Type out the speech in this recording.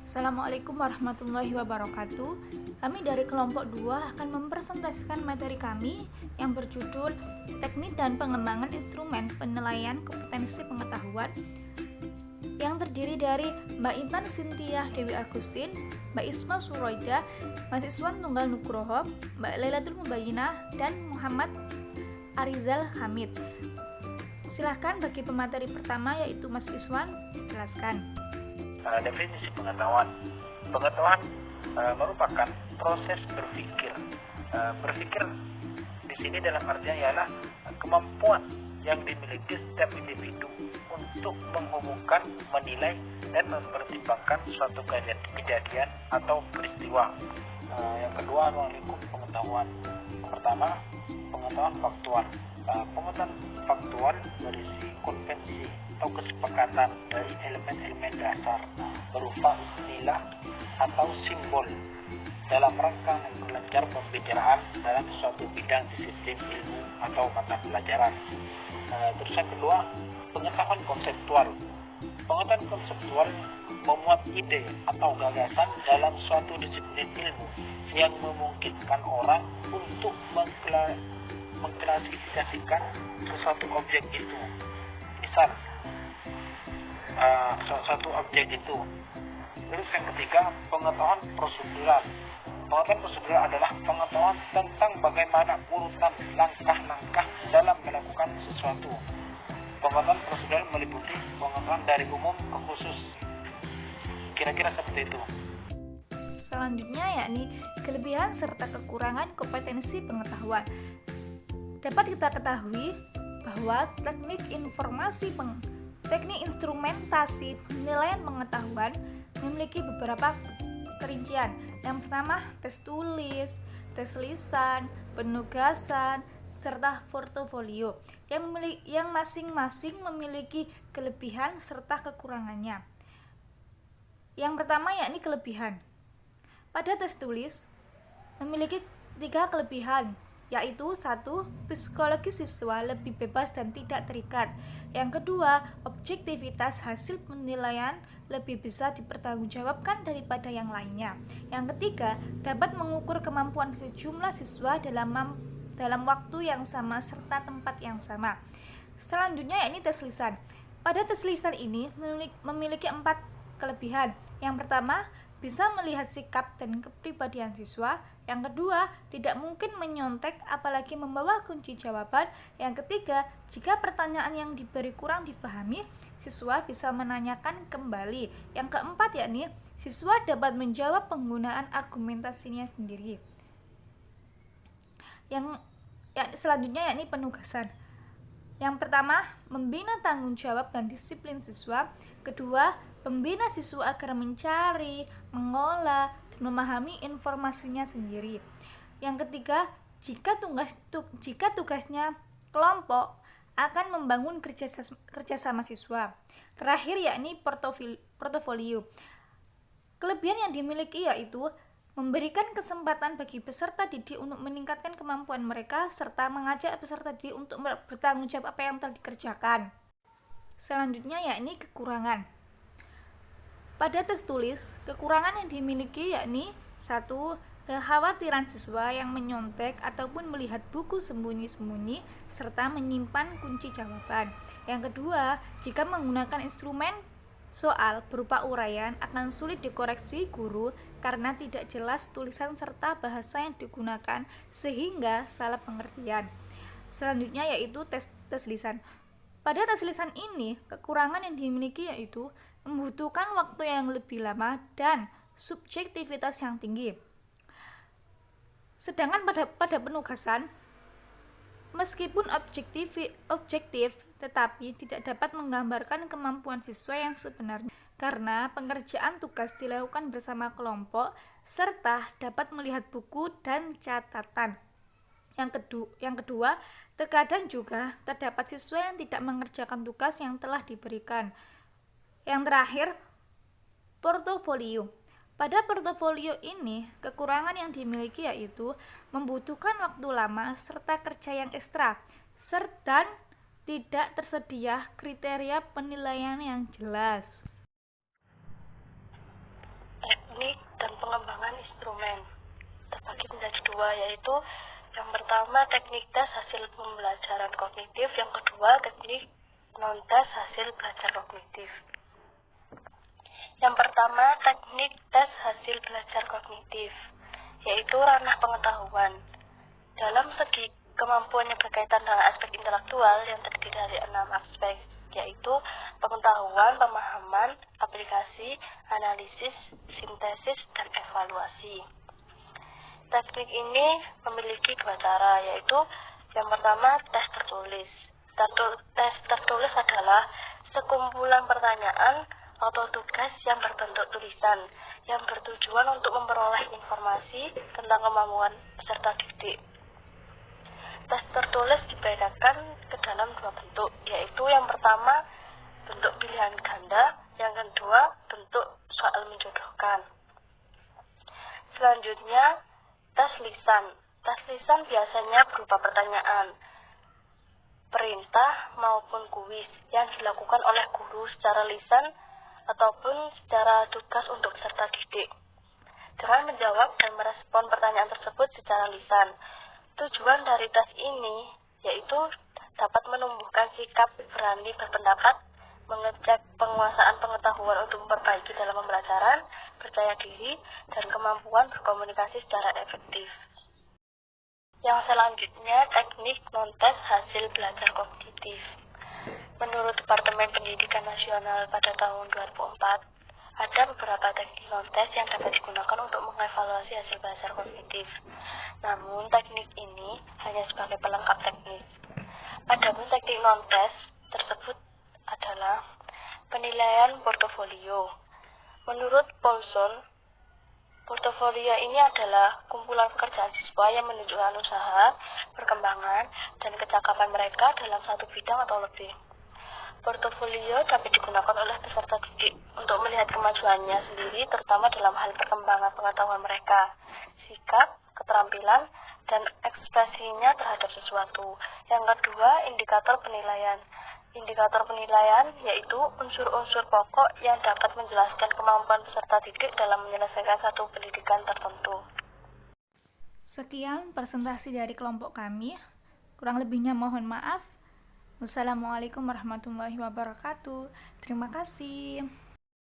Assalamualaikum warahmatullahi wabarakatuh. Kami dari kelompok 2 akan mempresentasikan materi kami yang berjudul Teknik dan Pengembangan Instrumen Penilaian Kompetensi Pengetahuan, yang terdiri dari Mbak Intan Sintiah Dewi Agustin, Mbak Isma Suroida, Mahasiswan Tunggal Nugroho, Mbak Lailatul Mubayyinah, dan Muhammad Arizal Hamid. Silahkan bagi pemateri pertama yaitu Mas Iswan, dijelaskan. Definisi pengetahuan. Pengetahuan merupakan proses berpikir. Berpikir di sini dalam artinya ialah kemampuan yang dimiliki setiap individu untuk menghubungkan, menilai, dan mempertimbangkan suatu kejadian atau peristiwa. Yang kedua, ruang lingkup pengetahuan. Yang pertama, pengetahuan faktual. Pengetahuan faktual berisi konvensi atau kesepakatan dari elemen-elemen dasar berupa istilah atau simbol dalam rangka belajar pembicaraan dalam suatu bidang disiplin ilmu atau mata pelajaran. Terus yang kedua, pengetahuan konseptual. Pengetahuan konseptual memuat ide atau gagasan dalam suatu disiplin ilmu yang memungkinkan orang untuk mengklasifikasikan sesuatu objek itu. Misal, suatu objek itu. Terus yang ketiga, pengetahuan prosedural. Pengetahuan prosedural adalah pengetahuan tentang bagaimana urutan langkah-langkah dalam melakukan sesuatu. Pengetahuan prosedural meliputi pengetahuan dari umum ke khusus. Kira-kira seperti itu. Selanjutnya yakni kelebihan serta kekurangan kompetensi pengetahuan. Dapat kita ketahui bahwa teknik instrumentasi penilaian pengetahuan memiliki beberapa kerincian. Yang pertama, tes tulis, tes lisan, penugasan, serta portofolio yang masing-masing memiliki kelebihan serta kekurangannya. Yang pertama yakni kelebihan. Pada tes tulis memiliki 3 kelebihan, yaitu 1. Psikologi siswa lebih bebas dan tidak terikat. Yang kedua, objektivitas hasil penilaian lebih bisa dipertanggungjawabkan daripada yang lainnya. Yang ketiga, dapat mengukur kemampuan sejumlah siswa dalam waktu yang sama serta tempat yang sama. Selanjutnya yakni tes lisan. Pada tes lisan ini memiliki 4 kelebihan. Yang pertama, bisa melihat sikap dan kepribadian siswa. Yang kedua, tidak mungkin menyontek apalagi membawa kunci jawaban. Yang ketiga, jika pertanyaan yang diberi kurang dipahami, siswa bisa menanyakan kembali. Yang keempat yakni siswa dapat menjawab penggunaan argumentasinya sendiri. Selanjutnya yakni penugasan. Yang pertama, membina tanggung jawab dan disiplin siswa. Kedua, membina siswa agar mencari, mengolah, dan memahami informasinya sendiri. Yang ketiga, jika tugasnya kelompok akan membangun kerjasama siswa. Terakhir yakni portofolio. Kelebihan yang dimiliki yaitu memberikan kesempatan bagi peserta didik untuk meningkatkan kemampuan mereka serta mengajak peserta didik untuk bertanggung jawab apa yang telah dikerjakan. Selanjutnya yakni kekurangan. Pada tes tulis, kekurangan yang dimiliki yakni 1. Kekhawatiran siswa yang menyontek ataupun melihat buku sembunyi-sembunyi serta menyimpan kunci jawaban. Yang kedua, jika menggunakan instrumen soal berupa uraian akan sulit dikoreksi guru karena tidak jelas tulisan serta bahasa yang digunakan sehingga salah pengertian. Selanjutnya yaitu tes lisan. Pada tes lisan ini, kekurangan yang dimiliki yaitu membutuhkan waktu yang lebih lama dan subjektivitas yang tinggi. Sedangkan pada penugasan, meskipun objektif tetapi tidak dapat menggambarkan kemampuan siswa yang sebenarnya karena pengerjaan tugas dilakukan bersama kelompok serta dapat melihat buku dan catatan. Yang kedua, terkadang juga terdapat siswa yang tidak mengerjakan tugas yang telah diberikan. Yang terakhir, portofolio. Pada portofolio ini, kekurangan yang dimiliki yaitu membutuhkan waktu lama serta kerja yang ekstra, serta tidak tersedia kriteria penilaian yang jelas. yaitu yang pertama teknik tes hasil pembelajaran kognitif, yang kedua teknik non-tes hasil belajar kognitif. Yang pertama, teknik tes hasil belajar kognitif, yaitu ranah pengetahuan. Dalam segi kemampuan yang berkaitan dengan aspek intelektual yang terdiri dari 6 aspek, yaitu pengetahuan, pemahaman, aplikasi, analisis, sintesis, dan evaluasi. Teknik ini memiliki 2 cara, yaitu yang pertama, tes tertulis. Tes tertulis adalah sekumpulan pertanyaan atau tugas yang berbentuk tulisan yang bertujuan untuk memperoleh informasi tentang kemampuan peserta didik. Tes tertulis dibedakan ke dalam 2 bentuk, yaitu yang pertama bentuk pilihan ganda, yang kedua bentuk soal menjodohkan. Selanjutnya, tes lisan. Tes lisan biasanya berupa pertanyaan, perintah maupun kuis yang dilakukan oleh guru secara lisan ataupun secara tugas untuk peserta didik. Dengan menjawab dan merespon pertanyaan tersebut secara lisan. Tujuan dari tes ini yaitu dapat menumbuhkan sikap berani berpendapat, mengecek penguasaan pengetahuan untuk memperbaiki dalam pembelajaran, percaya diri, dan kemampuan berkomunikasi secara efektif. Yang selanjutnya, teknik non-tes hasil belajar kognitif. Menurut Departemen Pendidikan Nasional pada tahun 2004, ada beberapa teknik non-tes yang dapat digunakan untuk mengevaluasi hasil belajar kognitif. Namun, teknik ini hanya sebagai pelengkap teknis. Adapun teknik non-tes tersebut adalah penilaian portofolio. Menurut Paulson, portofolio ini adalah kumpulan pekerjaan siswa yang menunjukkan usaha, perkembangan, dan kecakapan mereka dalam satu bidang atau lebih. Portofolio dapat digunakan oleh peserta didik untuk melihat kemajuannya sendiri, terutama dalam hal perkembangan pengetahuan mereka, sikap, keterampilan, dan ekspresinya terhadap sesuatu. Yang kedua, indikator penilaian. Indikator penilaian yaitu unsur-unsur pokok yang dapat menjelaskan kemampuan peserta didik dalam menyelesaikan satu pendidikan tertentu. Sekian presentasi dari kelompok kami. Kurang lebihnya mohon maaf. Wassalamualaikum warahmatullahi wabarakatuh. Terima kasih.